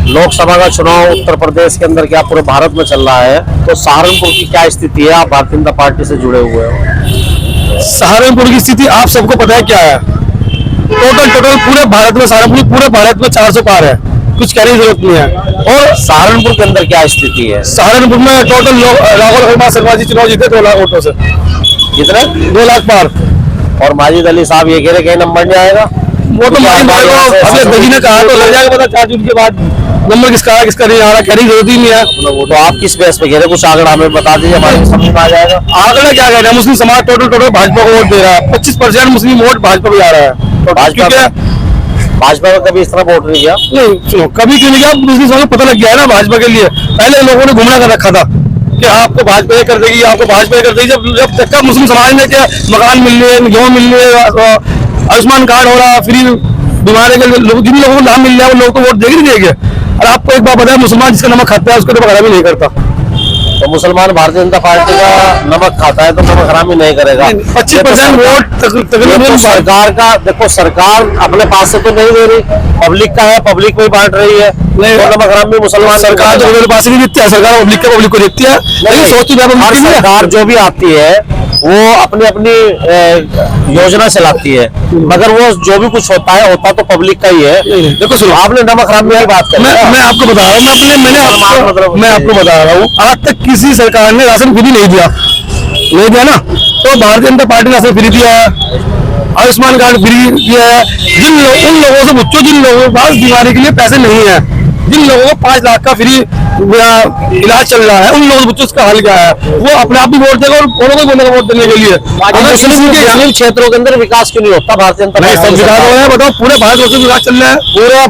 लोकसभा का चुनाव उत्तर प्रदेश के अंदर क्या पूरे भारत में चल रहा है, तो सहारनपुर की क्या स्थिति है? आप भारतीय जनता पार्टी से जुड़े हुए हो। सहारनपुर की स्थिति आप सबको पता है क्या है। टोटल पूरे भारत में सहारनपुर पूरे भारत में 400 पार है, कुछ कहने की जरूरत नहीं है। और सहारनपुर के अंदर क्या स्थिति है? सहारनपुर में टोटल लोग राहुल शर्मा सरवाजी चुनाव जीते 2 लाख वोटों से। कितने? 2 लाख पार। और माजिद अली साहब ये कह रहे कहीं नंबर नहीं आएगा। वो तो दही ने कहा तो लग जाएगा पता 4 जून के बाद नंबर किसका है किसका नहीं आ रहा, कहने की जरूरत ही नहीं है। वो तो आप किस बेस पे कह रहे, कुछ आंकड़ा हमें बता दीजिए, हमारे समझ में आ जाएगा। आंकड़ा क्या कह रहे हैं? मुस्लिम समाज टोटल भाजपा को वोट दे रहा है। 25% मुस्लिम वोट भाजपा को जा रहा है। तो भाजपा में कभी इस तरह वोट नहीं किया? नहीं, सुनो, कभी क्यों नहीं किया? मुस्लिम समाज को पता लग गया है ना भाजपा के लिए। पहले लोगों ने घुमना कर रखा था कि आपको भाजपा ये कर देगी, आपको भाजपा ये कर देगी। जब तक का मुस्लिम समाज में क्या मकान मिल रहे, गेहूँ मिल रहे, आयुष्मान कार्ड हो रहा, फ्री बीमारी के लोग, जिन लोगों को लाभ मिल रहा है वो लोग तो वोट देंगे नहीं देंगे। और आपको एक बात बताया, मुसलमान जिसका नमक खाता है उसको तो हरामी नहीं करता। तो मुसलमान भारतीय जनता पार्टी का नमक खाता है तो नमक हरामी नहीं करेगा। 25% वोट तकरीबन सरकार का। देखो, सरकार अपने पास से तो नहीं दे रही, पब्लिक का है, पब्लिक में बांट रही है। नहीं, तो नमक हरामी मुसलमान सरकार तो अपने पास ही नहीं देती है। सरकार पब्लिक को देती है, लेकिन सोचती है सरकार जो भी आती है वो अपनी योजना चलाती है, मगर वो जो भी कुछ होता तो पब्लिक का ही है। देखो सुनो, आपने नमक हरामी की बात करी। मैं आपको बता रहा हूँ, मैं आपको बता रहा हूँ, आज तक किसी सरकार ने राशन फ्री नहीं दिया ना। तो भारतीय जनता पार्टी ने राशन फ्री दिया है, आयुष्मान कार्ड फ्री दिया है। उन लोगों से पूछो जिन लोगों के पास बीमारी के लिए पैसे नहीं है, जिन लोगों को 5 लाख का फ्री इलाज चल रहा है, उन लोगों को उसका हल क्या है? वो अपने आप भी वोट देगा और उन्होंने को बोलेगा वोट देने के लिए। ग्रामीण क्षेत्रों के अंदर विकास क्यों नहीं होता? भारतीय जनता पार्टी सब विकास हो रहा है। बताओ, पूरे भारत वर्ष में विकास चल रहा है।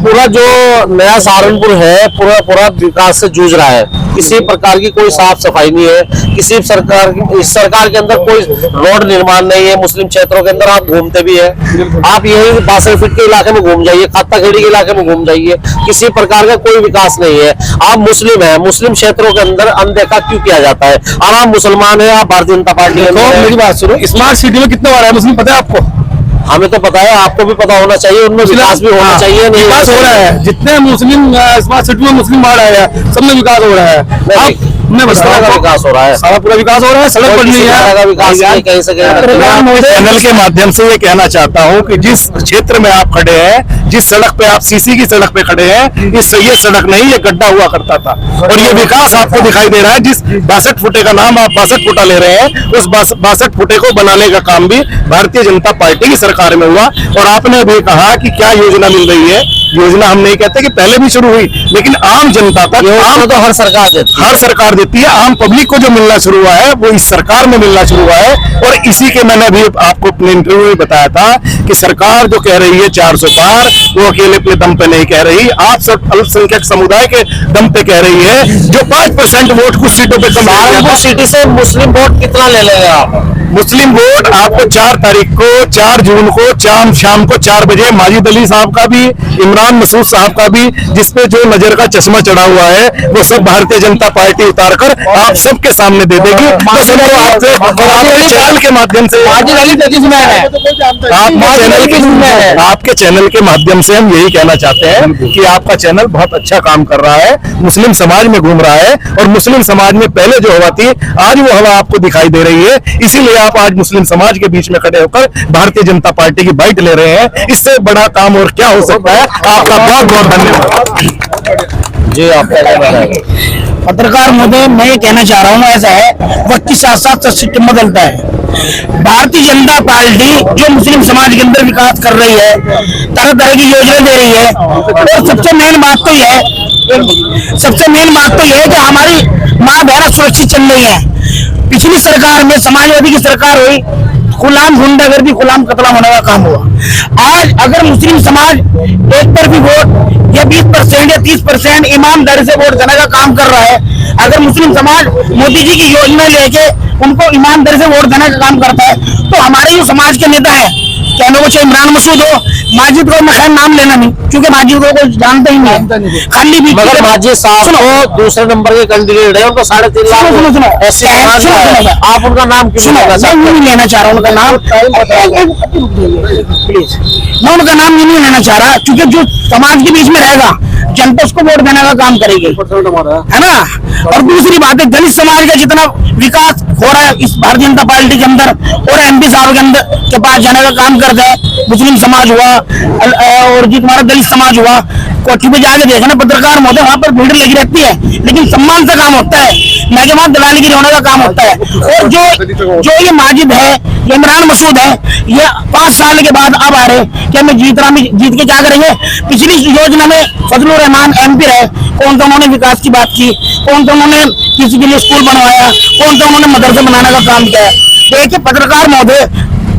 पूरा जो नया सहारनपुर है पूरा विकास से जूझ रहा है। किसी प्रकार की कोई साफ सफाई नहीं है, किसी इस सरकार के अंदर कोई रोड निर्माण नहीं है। मुस्लिम क्षेत्रों के अंदर आप घूमते भी है, आप यही 62 फीट के इलाके में घूम जाइए, खाताखेड़ी के इलाके में घूम जाइए, किसी प्रकार का कोई विकास नहीं है। आप मुस्लिम है, मुस्लिम क्षेत्रों के अंदर अनदेखा क्यों किया जाता है? और आप मुसलमान है, आप भारतीय जनता पार्टी। मेरी बात सुनो, स्मार्ट सिटी में कितना आ रहा है मुस्लिम पता है आपको? हमें तो पता है, आपको भी पता होना चाहिए। उनमें विकास भी होना चाहिए। नहीं विकास हो रहा है, जितने मुस्लिम स्मार्ट सिटी में मुस्लिम बाढ़ आया है, सब में विकास हो रहा है। मैं बता रहा हूं, विकास हो रहा है, सारा पूरा विकास हो रहा है। सड़क बन रही है, विकास कहीं से कहीं। चैनल के माध्यम से ये कहना चाहता हूँ कि जिस क्षेत्र में आप खड़े हैं, जिस सड़क पे आप सीसी की सड़क पे खड़े हैं, ये सड़क नहीं, ये गड्ढा हुआ करता था। और ये विकास आपको दिखाई दे रहा है। जिस 62 फुटे का नाम आप 62 फुटा ले रहे हैं, उस 62 फुटे को बनाने का काम भी भारतीय जनता पार्टी की सरकार में हुआ। और आपने भी कहा कि क्या योजना मिल रही है। योजना हम नहीं कहते कि पहले भी शुरू हुई, लेकिन आम जनता तक, आम तो हर सरकार देती है। आम पब्लिक को जो मिलना शुरू हुआ है वो इस सरकार में मिलना शुरू हुआ है। और इसी के मैंने भी आपको अपने इंटरव्यू में बताया था कि सरकार जो कह रही है 400 पार, वो अकेले अपने दम पे नहीं कह रही, आप सब अल्पसंख्यक समुदाय के दम पे कह रही है। जो 5% वोट कुछ सीटों पे कम है। सिटी से मुस्लिम वोट कितना ले लेंगे आप? मुस्लिम वोट आपको 4 तारीख को, 4 जून को शाम को 4 बजे माजिद अली साहब का भी, इमरान मसूद साहब का भी, जिसपे जो नजर का चश्मा चढ़ा हुआ है, वो सब भारतीय जनता पार्टी उतारकर आप सबके सामने दे देगी। तो सबको आपके चैनल के माध्यम से, आपके चैनल के माध्यम से हम यही कहना चाहते हैं कि आपका चैनल बहुत अच्छा काम कर रहा है, मुस्लिम समाज में घूम रहा है। और मुस्लिम समाज में पहले जो हवा थी, आज वो हवा आपको दिखाई दे रही है। इसीलिए आप आज मुस्लिम समाज के बीच में खड़े होकर भारतीय जनता पार्टी की बाइट ले रहे हैं। इससे बड़ा काम और क्या हो सकता है? आपका बहुत बहुत धन्यवाद जी। आपका पत्रकार महोदय, मैं ये कहना चाह रहा हूँ, ऐसा है वक्त के साथ साथ सिस्टम बदलता है। भारतीय जनता पार्टी जो मुस्लिम समाज के अंदर विकास कर रही है, तरह तरह की योजना दे रही है। और सबसे मेन बात तो यह है कि हमारी माँ बहना सुरक्षित चल रही है। पिछली सरकार में समाजवादी की सरकार हुई, गुलाम गुंडागर्दी, गुलाम कत्ल होने का काम हुआ। आज अगर मुस्लिम समाज एक तरफी वोट या 20% या 30% ईमानदारी से वोट देने का काम कर रहा है, अगर मुस्लिम समाज मोदी जी की योजना लेके उनको ईमानदारी से वोट देने का काम करता है, तो हमारे जो समाज के नेता हैं, कहने को चाहे इमरान मसूद हो, माजिद को मैं खैर नाम लेना नहीं, क्योंकि माजिद को कोई जानता ही नहीं है, खाली भी। मगर माजिद साहब को दूसरे नंबर के कैंडिडेट है, उनको 3.5 लाख ऐसे समाज है, आप उनका नाम क्यों लेना चाहते हैं? नहीं लेना चाह रहा हूँ उनका नाम, प्लीज, मैं उनका नाम नहीं लेना चाह रहा, क्योंकि जो समाज के बीच में रहेगा जनता उसको वोट देने का काम करेगी, है ना। और दूसरी बात है, दलित समाज का जितना विकास हो रहा है इस भारतीय जनता पार्टी के अंदर और एमपी साहब के अंदर के पास जाने का काम करता है, मुस्लिम समाज हुआ और जो तुम्हारा दलित समाज हुआ, कोठी पे जाके देखना पत्रकार महोदय, वहाँ पर भीड़ लगी रहती है, लेकिन सम्मान से काम होता है, न कि वहाँ दलालगिरी होने का काम होता है। और जो ये माजिद है, ये इमरान मसूद है, ये 5 साल के बाद अब आ रहे क्या मैं जीत के क्या करेंगे? पिछली योजना में फजलुर रहमान एमपी रहे, कौन सा उन्होंने विकास की बात की, कौन सा उन्होंने किसी के लिए स्कूल बनवाया, कौन सा उन्होंने मदरसा बनाने का काम किया है? देखिए पत्रकार महोदय,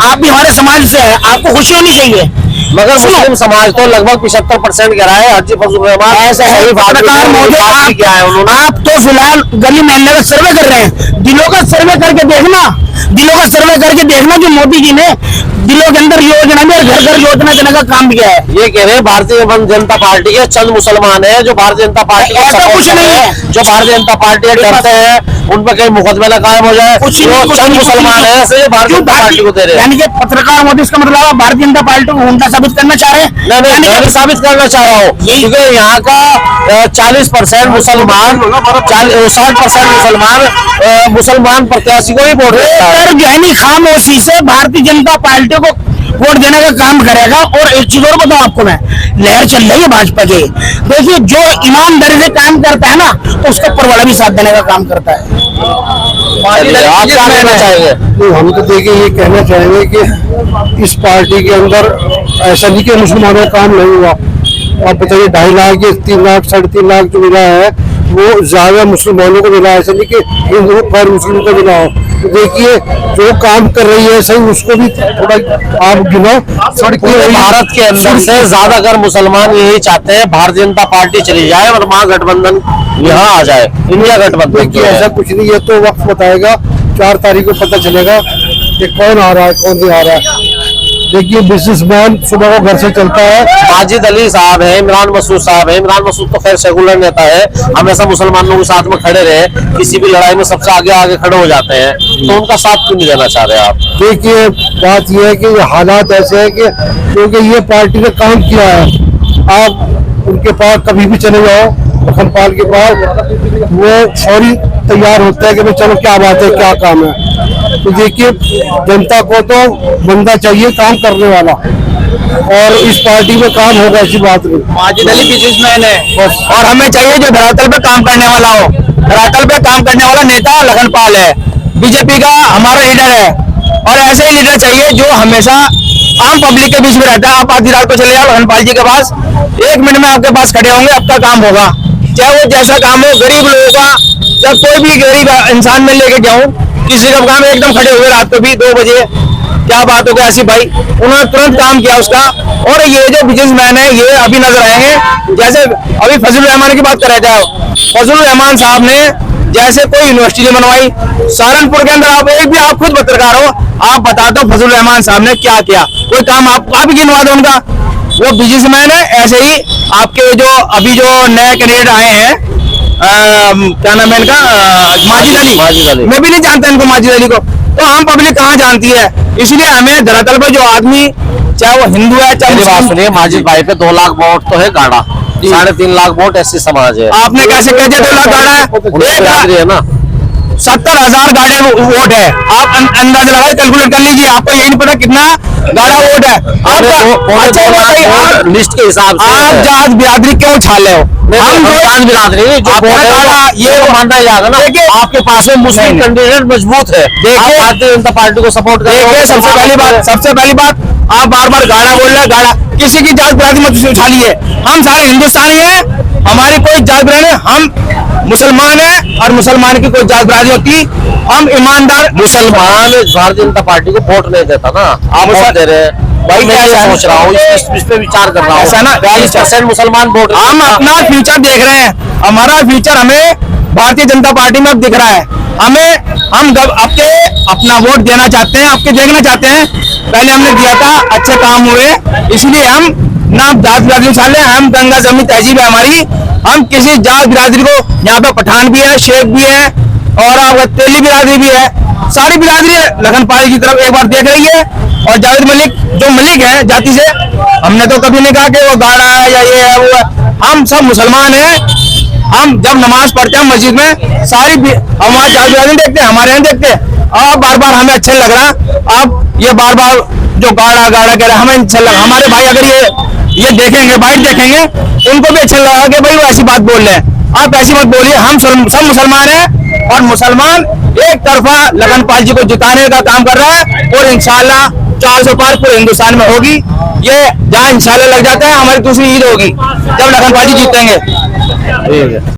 आप भी हमारे समाज से हैं, आपको खुशी होनी चाहिए। मगर मुस्लिम समाज तो लगभग 75% कह रहा है हाजी फजलुर रहमान। ऐसा है पत्रकार महोदय, क्या है उन्होंने? आप तो फिलहाल गली मोहल्ले का सर्वे कर रहे हैं, दिलों का सर्वे करके देखना, दिलों का सर्वे करके देखना, जो मोदी जी ने दिलों के अंदर योजना में घर घर योजना देने का काम किया है। ये कह रहे हैं भारतीय जनता पार्टी के चंद मुसलमान हैं जो भारतीय जनता पार्टी ऐसा कुछ नहीं है, जो भारतीय जनता पार्टी डरते हैं उन पर कहीं मुकदमा कायम हो जाए, कुछ चंद मुसलमान है ऐसे भारतीय जनता पार्टी को दे रहे हैं। यानी कि पत्रकार मोदी, इसका मतलब आप भारतीय जनता पार्टी को गुंडा साबित करना चाह रहे हैं? नहीं, मैं साबित करना चाह रहा हूँ, क्योंकि यहाँ का 40% मुसलमान, 60% मुसलमान प्रत्याशी को ही वोट देता है। गहनी खामोशी से भारतीय जनता पार्टी को वोट देने का काम करेगा। और एक चीज और बताऊं आपको, मैं लहर चल रही है भाजपा की, देखिए जो ईमानदारी से काम करता है ना, तो उसका परवाला भी साथ देने का काम करता है। आप क्या कहना चाहेंगे? हम तो देखिए ये कहना चाहेंगे कि इस पार्टी के अंदर ऐसा नहीं कि मुसलमानों का काम नहीं हुआ। आप बताइए 2.5 लाख या 3 लाख 3.5 लाख जो मिला है वो ज्यादा मुसलमानों को मिला है, ऐसा नहीं कि हिंदू पर मुस्लिम को मिला हो। तो देखिए जो काम कर रही है सही, उसको भी थोड़ा आप गिनो। भारत के अंदर से ज्यादातर मुसलमान यही चाहते हैं भारतीय जनता पार्टी चली जाए और महागठबंधन यहाँ आ जाए, इंडिया गठबंधन। देखिए ऐसा कुछ नहीं है, तो वक्त बताएगा, 4 तारीख को पता चलेगा कि कौन आ रहा है कौन नहीं आ रहा है। देखिए बिजनेसमैन सुबह को घर से चलता है, माजिद अली साहब है, इमरान मसूद साहब है। इमरान मसूद तो खैर सेकुलर नेता है, हमेशा मुसलमानों के साथ में खड़े रहे, किसी भी लड़ाई में सबसे आगे आगे खड़े हो जाते हैं, तो उनका साथ क्यों नहीं देना चाह रहे आप? देखिए बात यह है कि हालात ऐसे है कि क्योंकि ये पार्टी ने काम किया है, आप उनके पास कभी भी चले जाओ, खनपाल के पास, वो फौरी तैयार होता है कि भाई चलो क्या बात है, क्या काम है। तो देखिए जनता को तो बंदा चाहिए काम करने वाला, और इस पार्टी में काम होगा, ऐसी बात नहीं। माजिद अली बिजनेसमैन है बस, और हमें चाहिए जो धरातल पे काम करने वाला हो। धरातल पे काम करने वाला नेता लखनपाल है, बीजेपी का हमारा लीडर है, और ऐसे ही लीडर चाहिए जो हमेशा आम पब्लिक के बीच में रहता है। आप आधी रात को चले जाओ लखनपाल जी के पास, 1 मिनट में आपके पास खड़े होंगे, आपका काम होगा, चाहे वो जैसा काम हो, गरीब लोगों का, चाहे कोई भी गरीब इंसान में लेके जाऊं, किसी का काम एकदम खड़े हुए रात को भी 2 बजे, क्या बात हो गई ऐसी भाई, उन्होंने तुरंत काम किया उसका। और ये जो बिजनेसमैन है ये अभी नजर आएंगे, जैसे अभी फजलुर रहमान की बात कर रहे थे, फजलुर रहमान साहब ने जैसे कोई यूनिवर्सिटी नहीं बनवाई सहारनपुर के अंदर, आप खुद पत्रकार हो, आप बता दो फजलुर रहमान साहब ने क्या किया, कोई काम आप ही गिनवा दो उनका। वो बिजनेसमैन है। ऐसे ही आपके जो अभी जो नए कैंडिडेट आए हैं, क्या नाम है इनका, माजिद अली, मैं भी नहीं जानता इनको, माजिद अली को तो आम पब्लिक कहाँ जानती है। इसलिए हमें धरातल पर जो आदमी, चाहे वो हिंदू है चाहे बात सुनिए, माजिद भाई पे 2 लाख वोट तो है गाड़ा, 3.5 लाख वोट ऐसी समाज है। आपने कैसे कह दिया 2 लाख गाड़ा है ना, 70,000 गाड़े वोट है। आप अंदाजा लगाए, कैलकुलेट कर लीजिए, आपको यही नहीं पता कितना गाड़ा वोट है। लिस्ट के हिसाब से आप जात बिरादरी क्यों छाले हो? हम जात बिरादरी ये मानना याद है ना, आपके पास में मुस्लिम कैंडिडेट मजबूत है, देखिए भारतीय जनता पार्टी को सपोर्ट करेंगे। सबसे पहली बात आप बार बार गाड़ा बोल रहे हैं, गाड़ा किसी की जात बिरादरी मत उछालिए। हम सारे हिंदुस्तानी हैं, हमारी कोई जात बिरादरी, हम मुसलमान है और मुसलमान की कोई जात बिरादरी होती, हम ईमानदार मुसलमान भारतीय जनता पार्टी को वोट नहीं देता ना, आप वोट दे रहे हैं भाई। मैं ये सोच रहा हूँ, इस पे विचार कर रहा हूँ, ऐसा ना 40% मुसलमान वोट, हम अपना फ्यूचर देख रहे हैं, हमारा फ्यूचर हमें भारतीय जनता पार्टी में अब दिख रहा है। हम अपना वोट देना चाहते हैं, आपके देखना चाहते हैं पहले हमने दिया था, अच्छे काम हुए, इसलिए हम ना जात बिरादरी उछाले, हम गंगा जमीन तहजीब है हमारी, हम किसी जात बिरादरी को, यहाँ पे पठान भी है, शेख भी है और आपका तेली बिरादरी भी है, सारी बिरादरी लखनपाल की तरफ एक बार देख रही है। और जावेद मलिक जो मलिक है जाति से, हमने तो कभी नहीं कहा कि वो गाड़ा है या ये है वो है, हम सब मुसलमान हैं। हम जब नमाज पढ़ते हैं मस्जिद में, सारी हमारे जात बिरादरी देखते हैं, हमारे यहाँ देखते हैं। अब बार बार हमें अच्छा लग रहा, अब ये बार बार जो गाड़ा गाड़ा कह रहे हमें अच्छा लगा। हमारे भाई अगर ये देखेंगे, बाइट देखेंगे, उनको भी अच्छा लगा कि भाई वो ऐसी बात बोल रहे हैं। आप ऐसी मत बोलिए, हम सब मुसलमान हैं और मुसलमान एक तरफा लखनपाल जी को जिताने का काम कर रहा है और इंशाल्लाह 400 पार पूरे हिंदुस्तान में होगी। ये जहाँ इंशाल्लाह लग जाता है, हमारी दूसरी ईद होगी जब लखनपाल जी जीतेंगे। ठीक है।